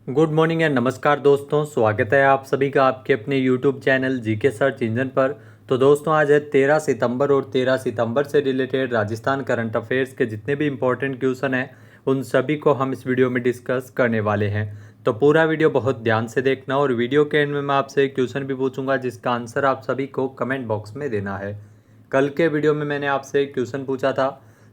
Good morning and नमस्कार दोस्तों, स्वागत है आप सभी का आपके अपने YouTube channel GK search engine पर। तो दोस्तों आज है 13 सितंबर और 13 सितंबर से रिलेटेड राजस्थान करंट अफेयर्स के जितने भी इंपॉर्टेंट क्वेश्चन हैं उन सभी को हम इस वीडियो में डिस्कस करने वाले हैं। तो पूरा वीडियो बहुत ध्यान से देखना और वीडियो के एंड में मैं आपसे एक क्वेश्चन भी पूछूंगा जिसका आंसर आप सभी को कमेंट बॉक्स में देना है। कल के वीडियो में मैंने आपसे एक क्वेश्चन पूछा था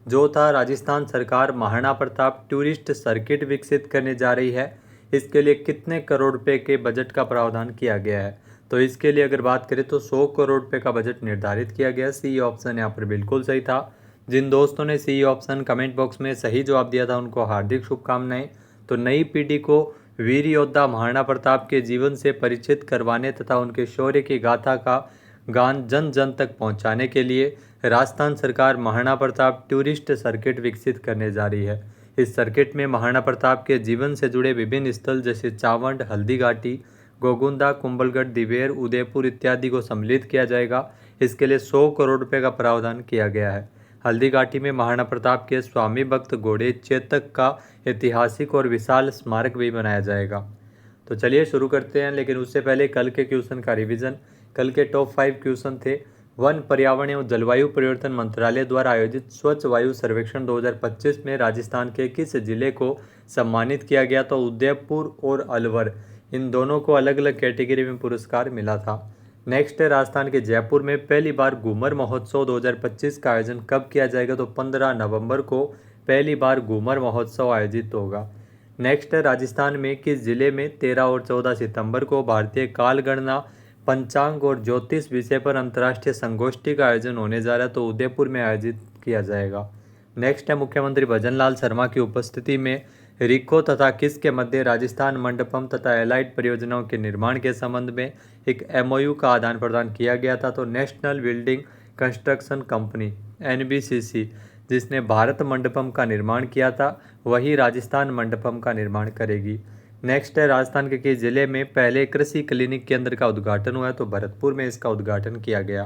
जो था राजस्थान सरकार महाराणा प्रताप टूरिस्ट सर्किट विकसित करने जा रही है, इसके लिए कितने करोड़ रुपए के बजट का प्रावधान किया गया है। तो इसके लिए अगर बात करें तो 100 करोड़ रुपए का बजट निर्धारित किया गया। सी ऑप्शन यहाँ पर बिल्कुल सही था। जिन दोस्तों ने सी ऑप्शन कमेंट बॉक्स में सही जवाब दिया था उनको हार्दिक शुभकामनाएं। तो नई पीढ़ी को वीर योद्धा महाराणा प्रताप के जीवन से परिचित करवाने तथा उनके शौर्य की गाथा का गान जन जन तक पहुंचाने के लिए राजस्थान सरकार महाराणा प्रताप टूरिस्ट सर्किट विकसित करने जा रही है। इस सर्किट में महाराणा प्रताप के जीवन से जुड़े विभिन्न स्थल जैसे चावंड, हल्दी घाटी, गोगुंदा, कुंभलगढ़, दिवेर, उदयपुर इत्यादि को सम्मिलित किया जाएगा। इसके लिए 100 करोड़ रुपए का प्रावधान किया गया है। हल्दी घाटी में महाराणा प्रताप के स्वामी भक्त घोड़े चेतक का ऐतिहासिक और विशाल स्मारक भी बनाया जाएगा। तो चलिए शुरू करते हैं, लेकिन उससे पहले कल के क्वेश्चन का रिवीजन। कल के टॉप 5 क्वेश्चन थे। वन, पर्यावरण एवं जलवायु परिवर्तन मंत्रालय द्वारा आयोजित स्वच्छ वायु सर्वेक्षण 2025 में राजस्थान के किस जिले को सम्मानित किया गया। तो उदयपुर और अलवर, इन दोनों को अलग अलग कैटेगरी में पुरस्कार मिला था। नेक्स्ट है राजस्थान के जयपुर में पहली बार घूमर महोत्सव 2025 का आयोजन कब किया जाएगा। तो 15 नवंबर को पहली बार घूमर महोत्सव आयोजित होगा। नेक्स्ट है राजस्थान में किस जिले में 13 और 14 सितंबर को भारतीय काल गणना, पंचांग और ज्योतिष विषय पर अंतर्राष्ट्रीय संगोष्ठी का आयोजन होने जा रहा है। तो उदयपुर में आयोजित किया जाएगा। नेक्स्ट है मुख्यमंत्री भजनलाल शर्मा की उपस्थिति में रिको तथा किस के मध्य राजस्थान मंडपम तथा एलाइड परियोजनाओं के निर्माण के संबंध में एक एमओयू का आदान प्रदान किया गया था। तो national building construction company NBCC, जिसने भारत मंडपम का निर्माण किया था, वही राजस्थान मंडपम का निर्माण करेगी। नेक्स्ट है राजस्थान के किस जिले में पहले कृषि क्लिनिक केंद्र का उद्घाटन हुआ है। तो भरतपुर में इसका उद्घाटन किया गया।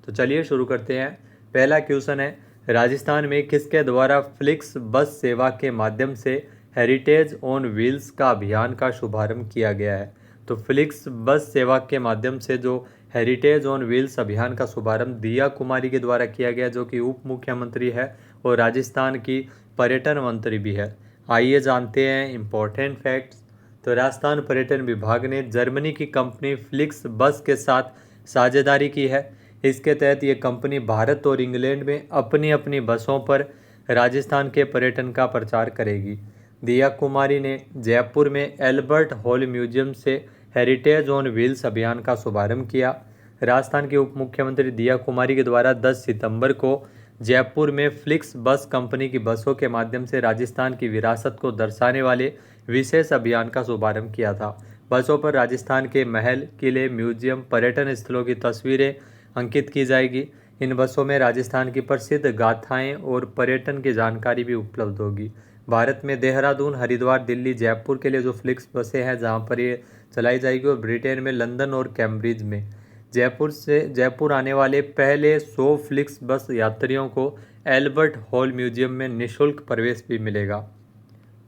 तो चलिए शुरू करते हैं। पहला क्वेश्चन है राजस्थान में किसके द्वारा फ्लिक्स बस सेवा के माध्यम से हेरिटेज ऑन व्हील्स का अभियान का शुभारंभ किया गया है। तो फ्लिक्स बस सेवा के माध्यम से जो हेरिटेज ऑन व्हील्स अभियान का शुभारंभ दिया कुमारी के द्वारा किया गया, जो कि उप मुख्यमंत्री है और राजस्थान की पर्यटन मंत्री भी है। आइए जानते हैं इम्पोर्टेंट फैक्ट्स। तो राजस्थान पर्यटन विभाग ने जर्मनी की कंपनी फ्लिक्स बस के साथ साझेदारी की है। इसके तहत ये कंपनी भारत और इंग्लैंड में अपनी अपनी बसों पर राजस्थान के पर्यटन का प्रचार करेगी। दिया कुमारी ने जयपुर में एल्बर्ट हॉल म्यूजियम से हेरिटेज ऑन व्हील्स अभियान का शुभारंभ किया। राजस्थान के उप मुख्यमंत्री दिया कुमारी के द्वारा 10 सितंबर को जयपुर में फ्लिक्स बस कंपनी की बसों के माध्यम से राजस्थान की विरासत को दर्शाने वाले विशेष अभियान का शुभारंभ किया था। बसों पर राजस्थान के महल, किले, म्यूजियम, पर्यटन स्थलों की तस्वीरें अंकित की जाएगी। इन बसों में राजस्थान की प्रसिद्ध गाथाएं और पर्यटन की जानकारी भी उपलब्ध होगी। भारत में देहरादून, हरिद्वार, दिल्ली, जयपुर के लिए जो फ्लिक्स बसें हैं जहां पर ये चलाई जाएगी, और ब्रिटेन में लंदन और कैम्ब्रिज में। जयपुर आने वाले पहले 100 फ्लिक्स बस यात्रियों को एल्बर्ट हॉल म्यूजियम में निःशुल्क प्रवेश भी मिलेगा।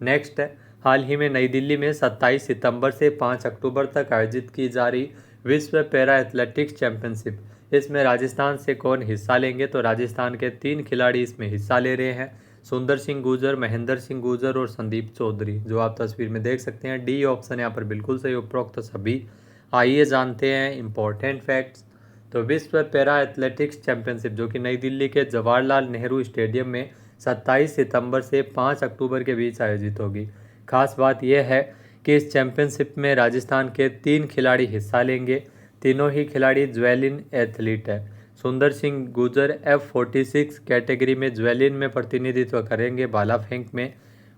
नेक्स्ट है हाल ही में नई दिल्ली में 27 सितंबर से 5 अक्टूबर तक आयोजित की जा रही विश्व पैरा एथलेटिक्स चैंपियनशिप, इसमें राजस्थान से कौन हिस्सा लेंगे। तो राजस्थान के 3 खिलाड़ी इसमें हिस्सा ले रहे हैं, सुंदर सिंह गुर्जर, महेंद्र सिंह गुर्जर और संदीप चौधरी, जो आप तस्वीर में देख सकते हैं। डी ऑप्शन यहाँ पर बिल्कुल सही, उपरोक्त सभी। आइए जानते हैं इम्पोर्टेंट फैक्ट्स। तो विश्व पैरा एथलेटिक्स चैंपियनशिप जो कि नई दिल्ली के जवाहरलाल नेहरू स्टेडियम में 27 सितंबर से 5 अक्टूबर के बीच आयोजित होगी। खास बात यह है कि इस चैंपियनशिप में राजस्थान के 3 खिलाड़ी हिस्सा लेंगे। तीनों ही खिलाड़ी ज्वेलिन एथलीट है। सुंदर सिंह गुर्जर F46 कैटेगरी में ज्वेलिन में प्रतिनिधित्व करेंगे, भाला फेंक में।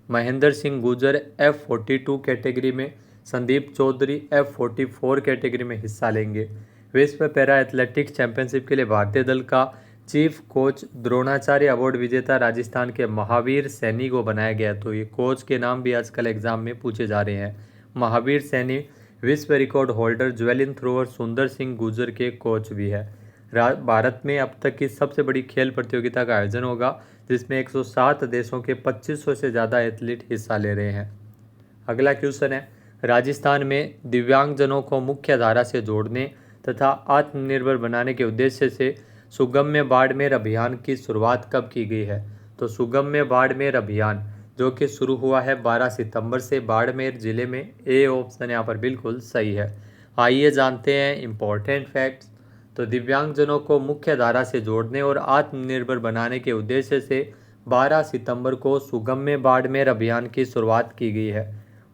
महेंद्र सिंह गुर्जर F42 कैटेगरी में, संदीप चौधरी F44 कैटेगरी में हिस्सा लेंगे। विश्व पैरा एथलेटिक्स चैंपियनशिप के लिए भारतीय दल का चीफ कोच द्रोणाचार्य अवार्ड विजेता राजस्थान के महावीर सैनी को बनाया गया। तो ये कोच के नाम भी आजकल एग्जाम में पूछे जा रहे हैं। महावीर सैनी विश्व रिकॉर्ड होल्डर ज्वेलिन थ्रोअर सुंदर सिंह गुर्जर के कोच भी है। भारत में अब तक की सबसे बड़ी खेल प्रतियोगिता का आयोजन होगा, जिसमें 107 देशों के 2500 से ज़्यादा एथलीट हिस्सा ले रहे हैं। अगला क्वेश्चन है राजस्थान में दिव्यांगजनों को मुख्य धारा से जोड़ने तथा आत्मनिर्भर बनाने के उद्देश्य से सुगम्य बाड़मेर अभियान की शुरुआत कब की गई है? तो सुगम्य बाड़मेर अभियान जो कि शुरू हुआ है 12 सितंबर से बाड़मेर जिले में। ए ऑप्शन यहाँ पर बिल्कुल सही है। आइए जानते हैं इम्पोर्टेंट फैक्ट्स। तो दिव्यांगजनों को मुख्य धारा से जोड़ने और आत्मनिर्भर बनाने के उद्देश्य से 12 सितंबर को सुगम्य बाड़मेर अभियान की शुरुआत की गई है।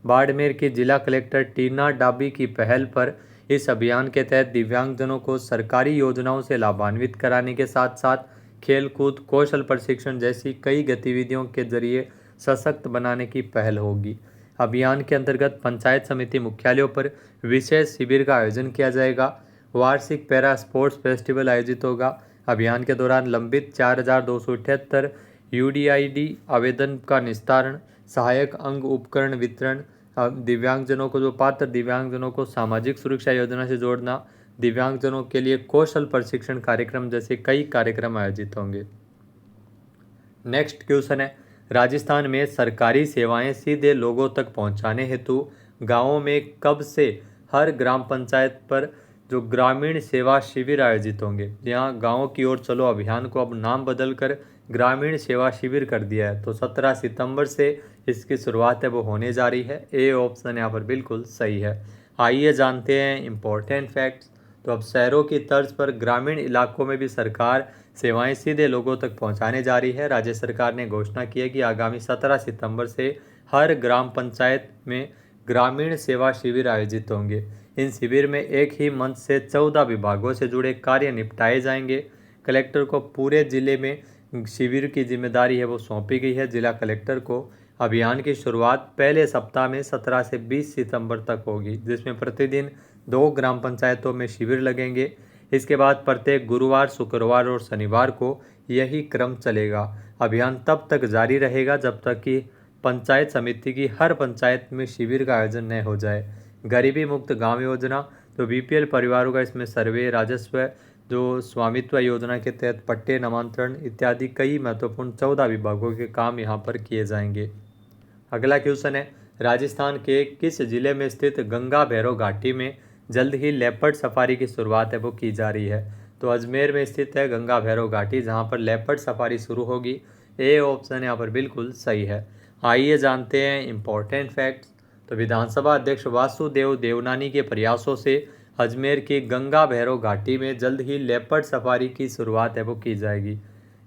बाड़मेर की जिला कलेक्टर टीना डाबी की पहल पर इस अभियान के तहत दिव्यांगजनों को सरकारी योजनाओं से लाभान्वित कराने के साथ साथ खेलकूद, कौशल प्रशिक्षण जैसी कई गतिविधियों के जरिए सशक्त बनाने की पहल होगी। अभियान के अंतर्गत पंचायत समिति मुख्यालयों पर विशेष शिविर का आयोजन किया जाएगा। वार्षिक पैरा स्पोर्ट्स फेस्टिवल आयोजित होगा। अभियान के दौरान लंबित 4,278 यूडीआईडी आवेदन का निस्तारण, सहायक अंग उपकरण वितरण, दिव्यांगजनों को जो पात्र दिव्यांगजनों को सामाजिक सुरक्षा योजना से जोड़ना, दिव्यांगजनों के लिए कौशल प्रशिक्षण कार्यक्रम जैसे कई कार्यक्रम आयोजित होंगे। नेक्स्ट क्वेश्चन है, राजस्थान में सरकारी सेवाएं सीधे लोगों तक पहुंचाने हेतु गांवों में कब से हर ग्राम पंचायत पर जो ग्रामीण सेवा शिविर आयोजित होंगे? यहाँ गाँव की ओर चलो अभियान को अब नाम बदलकर ग्रामीण सेवा शिविर कर दिया है। तो 17 सितंबर से इसकी शुरुआत है वो होने जा रही है। ए ऑप्शन यहाँ पर बिल्कुल सही है। आइए जानते हैं इम्पोर्टेंट फैक्ट्स। तो अब शहरों की तर्ज पर ग्रामीण इलाकों में भी सरकार सेवाएं सीधे लोगों तक पहुंचाने जा रही है। राज्य सरकार ने घोषणा की है कि आगामी 17 सितंबर से हर ग्राम पंचायत में ग्रामीण सेवा शिविर आयोजित होंगे। इन शिविर में एक ही मंच से 14 विभागों से जुड़े कार्य निपटाए जाएंगे। कलेक्टर को पूरे जिले में शिविर की जिम्मेदारी है वो सौंपी गई है जिला कलेक्टर को। अभियान की शुरुआत पहले सप्ताह में 17 से 20 सितंबर तक होगी, जिसमें प्रतिदिन 2 ग्राम पंचायतों में शिविर लगेंगे। इसके बाद प्रत्येक गुरुवार, शुक्रवार और शनिवार को यही क्रम चलेगा। अभियान तब तक जारी रहेगा जब तक कि पंचायत समिति की हर पंचायत में शिविर का आयोजन न हो जाए। गरीबी मुक्त गांव योजना, तो बीपीएल परिवारों का इसमें सर्वे, राजस्व, जो स्वामित्व योजना के तहत पट्टे नामांतरण इत्यादि कई महत्वपूर्ण 14 विभागों के काम यहाँ पर किए जाएंगे। अगला क्वेश्चन है, राजस्थान के किस जिले में स्थित गंगा भैरव घाटी में जल्द ही लेपर्ड सफारी की शुरुआत है वो की जा रही है? तो अजमेर में स्थित है गंगा भैरव घाटी, जहाँ पर लेपर्ड सफारी शुरू होगी। ए ऑप्शन यहाँ पर बिल्कुल सही है। आइए जानते हैं इम्पोर्टेंट फैक्ट्स। तो विधानसभा अध्यक्ष वासुदेव देवनानी के प्रयासों से अजमेर की गंगा भैरव घाटी में जल्द ही लेपर्ड सफारी की शुरुआत है वो की जाएगी।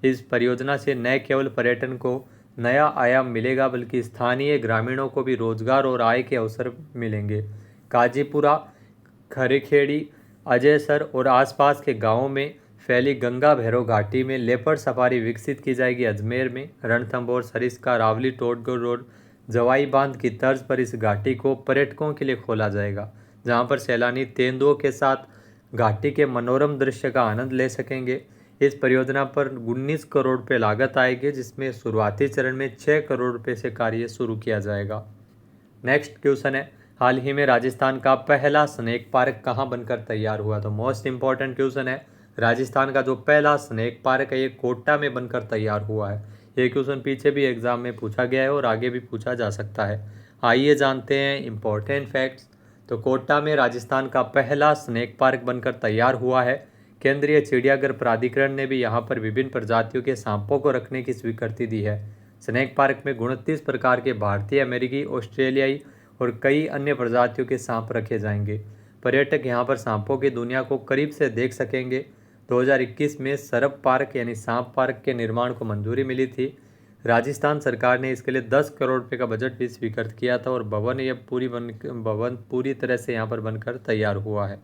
इस परियोजना से न केवल पर्यटन को नया आयाम मिलेगा बल्कि स्थानीय ग्रामीणों को भी रोजगार और आय के अवसर मिलेंगे। काजीपुरा, खरेखेड़ी, अजयसर और आसपास के गांवों में फैली गंगा भैरव घाटी में लेपर्ड सफारी विकसित की जाएगी। अजमेर में रणथंभौर, सरिस्का, रावली, टोटगढ़ रोड, जवाई बांध की तर्ज पर इस घाटी को पर्यटकों के लिए खोला जाएगा, जहां पर सैलानी तेंदुओं के साथ घाटी के मनोरम दृश्य का आनंद ले सकेंगे। इस परियोजना पर 19 करोड़ रुपये लागत आएगी, जिसमें शुरुआती चरण में 6 करोड़ रुपये से कार्य शुरू किया जाएगा। नेक्स्ट क्वेश्चन है, हाल ही में राजस्थान का पहला स्नेक पार्क कहाँ बनकर तैयार हुआ? तो मोस्ट इंपॉर्टेंट क्वेश्चन है, राजस्थान का जो पहला स्नेक पार्क है ये कोटा में बनकर तैयार हुआ है। ये क्वेश्चन पीछे भी एग्जाम में पूछा गया है और आगे भी पूछा जा सकता है। आइए जानते हैं इम्पोर्टेंट फैक्ट्स। तो कोटा में राजस्थान का पहला स्नेक पार्क बनकर तैयार हुआ है। केंद्रीय चिड़ियाघर प्राधिकरण ने भी यहाँ पर विभिन्न प्रजातियों के सांपों को रखने की स्वीकृति दी है। स्नेक पार्क में 29 प्रकार के भारतीय, अमेरिकी, ऑस्ट्रेलियाई और कई अन्य प्रजातियों के सांप रखे जाएंगे। पर्यटक यहाँ पर सांपों की दुनिया को करीब से देख सकेंगे। 2021 में सरप पार्क यानी सांप पार्क के निर्माण को मंजूरी मिली थी। राजस्थान सरकार ने इसके लिए 10 करोड़ रुपये का बजट भी स्वीकृत किया था और भवन पूरी तरह से यहाँ पर बनकर तैयार हुआ है।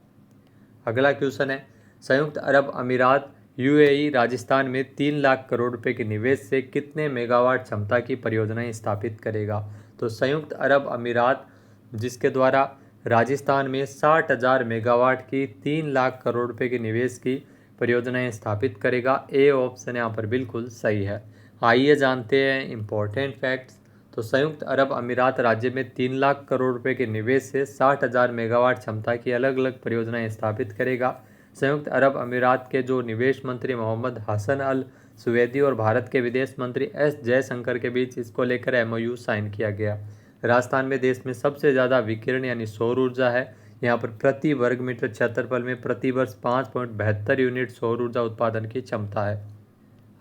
अगला क्वेश्चन है, संयुक्त अरब अमीरात यूएई राजस्थान में 3 लाख करोड़ रुपए के निवेश से कितने मेगावाट क्षमता की परियोजनाएं स्थापित करेगा? तो संयुक्त अरब अमीरात जिसके द्वारा राजस्थान में 60,000 मेगावाट की 3 लाख करोड़ रुपए के निवेश की परियोजनाएं स्थापित करेगा। ए ऑप्शन यहाँ पर बिल्कुल सही है। आइए जानते हैं इम्पोर्टेंट फैक्ट्स। तो संयुक्त अरब अमीरात राज्य में 3 लाख करोड़ रुपए के निवेश से 60,000 मेगावाट क्षमता की अलग अलग परियोजनाएं स्थापित करेगा। संयुक्त अरब अमीरात के जो निवेश मंत्री मोहम्मद हसन अल सुवेदी और भारत के विदेश मंत्री एस जयशंकर के बीच इसको लेकर एमओयू साइन किया गया। राजस्थान में देश में सबसे ज़्यादा विकिरण यानी सौर ऊर्जा है। यहाँ पर प्रति वर्ग मीटर क्षेत्रफल में प्रति वर्ष 5.72 यूनिट सौर ऊर्जा उत्पादन की क्षमता है।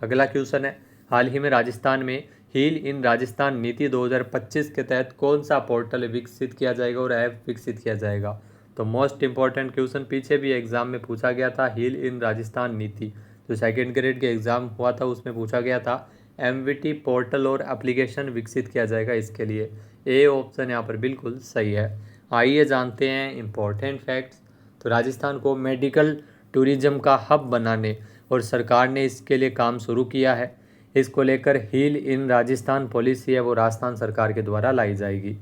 अगला क्वेश्चन है, हाल ही में राजस्थान में हील इन राजस्थान नीति 2025 के तहत कौन सा पोर्टल विकसित किया जाएगा और ऐप विकसित किया जाएगा। तो मोस्ट इंपॉर्टेंट क्वेश्चन पीछे भी एग्जाम में पूछा गया था। हील इन राजस्थान नीति जो सेकेंड ग्रेड के एग्जाम हुआ था उसमें पूछा गया था। एमवीटी पोर्टल और एप्लीकेशन विकसित किया जाएगा, इसके लिए ए ऑप्शन यहाँ पर बिल्कुल सही है। आइए जानते हैं इम्पोर्टेंट फैक्ट्स। तो राजस्थान को मेडिकल टूरिज्म का हब बनाने और सरकार ने इसके लिए काम शुरू किया है। इसको लेकर हील इन राजस्थान पॉलिसी है वो राजस्थान सरकार के द्वारा लाई जाएगी।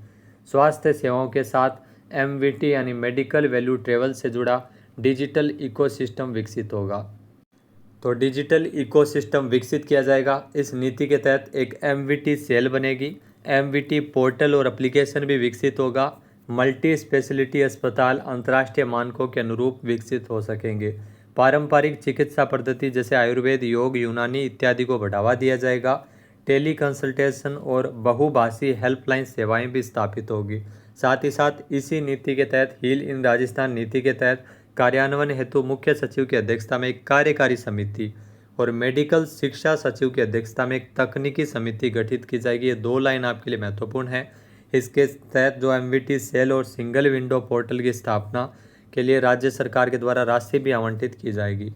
स्वास्थ्य सेवाओं के साथ एमवीटी यानी मेडिकल वैल्यू ट्रेवल से जुड़ा डिजिटल इकोसिस्टम विकसित होगा। तो डिजिटल इकोसिस्टम विकसित किया जाएगा। इस नीति के तहत एक एमवीटी सेल बनेगी। एमवीटी पोर्टल और एप्लीकेशन भी विकसित होगा। मल्टी स्पेशलिटी अस्पताल अंतर्राष्ट्रीय मानकों के अनुरूप विकसित हो सकेंगे। पारंपरिक चिकित्सा पद्धति जैसे आयुर्वेद, योग, यूनानी इत्यादि को बढ़ावा दिया जाएगा। टेली कंसल्टेशन और बहुभाषी हेल्पलाइन सेवाएं भी स्थापित होगी। साथ ही साथ इसी नीति के तहत हील इन राजस्थान नीति के तहत कार्यान्वयन हेतु मुख्य सचिव की अध्यक्षता में एक कार्यकारी समिति और मेडिकल शिक्षा सचिव की अध्यक्षता में एक तकनीकी समिति गठित की जाएगी। ये 2 लाइन आपके लिए महत्वपूर्ण है। इसके तहत जो एमवीटी सेल और सिंगल विंडो पोर्टल की स्थापना के लिए राज्य सरकार के द्वारा राशि भी आवंटित की जाएगी।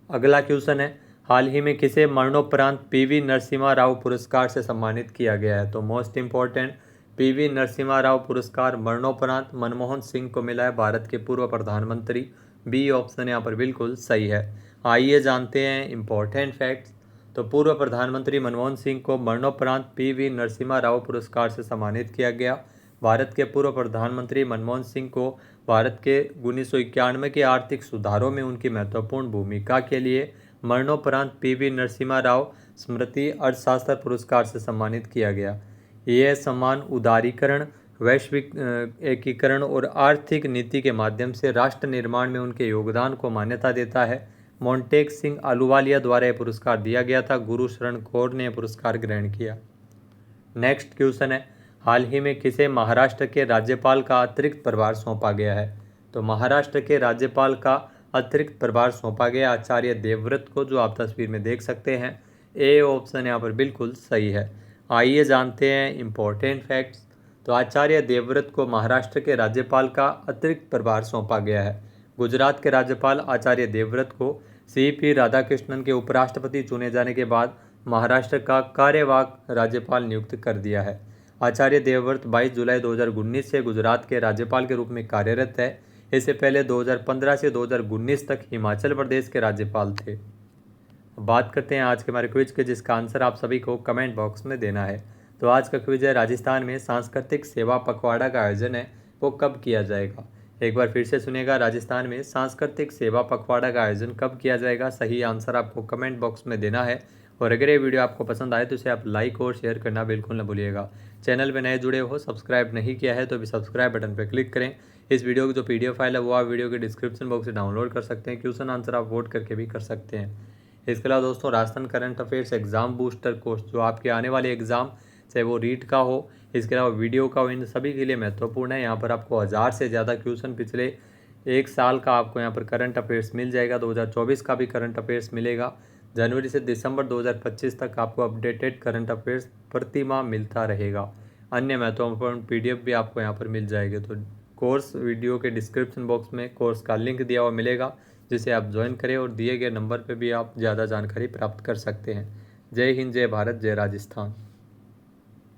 अगला क्वेश्चन है, हाल ही में किसे मरणोपरांत पीवी नरसिम्हा राव पुरस्कार से सम्मानित किया गया है। तो most important PV Narasimha Rao पुरस्कार मरणोपरांत मनमोहन सिंह को मिला है, भारत के पूर्व प्रधानमंत्री। बी ऑप्शन यहाँ पर बिल्कुल सही है। आइए जानते हैं इम्पोर्टेंट फैक्ट्स। तो पूर्व प्रधानमंत्री मनमोहन सिंह को मरणोपरांत पीवी नरसिम्हा राव पुरस्कार से सम्मानित किया गया। भारत के पूर्व प्रधानमंत्री मनमोहन सिंह को भारत के 1991 के आर्थिक सुधारों में उनकी महत्वपूर्ण भूमिका के लिए मरणोपरांत पीवी नरसिम्हा राव स्मृति अर्थशास्त्र पुरस्कार से सम्मानित किया गया। यह सम्मान उदारीकरण, वैश्विक एकीकरण और आर्थिक नीति के माध्यम से राष्ट्र निर्माण में उनके योगदान को मान्यता देता है। मोंटेक सिंह अहलूवालिया द्वारा यह पुरस्कार दिया गया था। गुरु शरण कौर ने यह पुरस्कार ग्रहण किया। नेक्स्ट क्वेश्चन है, हाल ही में किसे महाराष्ट्र के राज्यपाल का अतिरिक्त प्रभार सौंपा गया है। तो महाराष्ट्र के राज्यपाल का अतिरिक्त प्रभार सौंपा गया आचार्य देवव्रत को, जो आप तस्वीर में देख सकते हैं। ए ऑप्शन यहाँ पर बिल्कुल सही है। आइए जानते हैं इम्पोर्टेंट फैक्ट्स। तो आचार्य देवव्रत को महाराष्ट्र के राज्यपाल का अतिरिक्त प्रभार सौंपा गया है। गुजरात के राज्यपाल आचार्य देवव्रत को CP राधाकृष्णन के उपराष्ट्रपति चुने जाने के बाद महाराष्ट्र का कार्यवाहक राज्यपाल नियुक्त कर दिया है। आचार्य देवव्रत 22 जुलाई 2019 से गुजरात के राज्यपाल के रूप में कार्यरत है। इससे पहले 2015 से 2019 तक हिमाचल प्रदेश के राज्यपाल थे। बात करते हैं आज के हमारे क्विज के, जिसका आंसर आप सभी को कमेंट बॉक्स में देना है। तो आज का क्विज है, राजस्थान में सांस्कृतिक सेवा पखवाड़ा का आयोजन है वो कब किया जाएगा। एक बार फिर से सुनिएगा, राजस्थान में सांस्कृतिक सेवा पखवाड़ा का आयोजन कब किया जाएगा। सही आंसर आपको कमेंट बॉक्स में देना है। और अगर ये वीडियो आपको पसंद आए तो इसे आप लाइक और शेयर करना बिल्कुल न भूलिएगा। चैनल में नए जुड़े हो, सब्सक्राइब नहीं किया है तो अभी सब्सक्राइब बटन पर क्लिक करें। इस वीडियो की जो PDF फाइल है वो आप वीडियो के डिस्क्रिप्शन बॉक्स से डाउनलोड कर सकते हैं। क्वेश्चन आंसर आप वोट करके भी कर सकते हैं। इसके अलावा दोस्तों, Rajasthan current affairs exam booster course जो आपके आने वाले एग्जाम चाहे वो रीट का हो, इसके अलावा वीडियो का हो, इन सभी के लिए महत्वपूर्ण है। यहाँ पर आपको 1000 से ज़्यादा क्वेश्चन पिछले 1 साल का आपको यहाँ पर करंट अफेयर्स मिल जाएगा। 2024 का भी करंट अफेयर्स मिलेगा। जनवरी से दिसंबर 2025 तक आपको अपडेटेड करंट अफेयर्स प्रतिमाह मिलता रहेगा। अन्य महत्वपूर्ण PDF भी आपको यहाँ पर मिल जाएगी। तो कोर्स वीडियो के डिस्क्रिप्शन बॉक्स में कोर्स का लिंक दिया हुआ मिलेगा, जिसे आप ज्वाइन करें और दिए गए नंबर पर भी आप ज़्यादा जानकारी प्राप्त कर सकते हैं। जय हिंद, जय भारत, जय राजस्थान।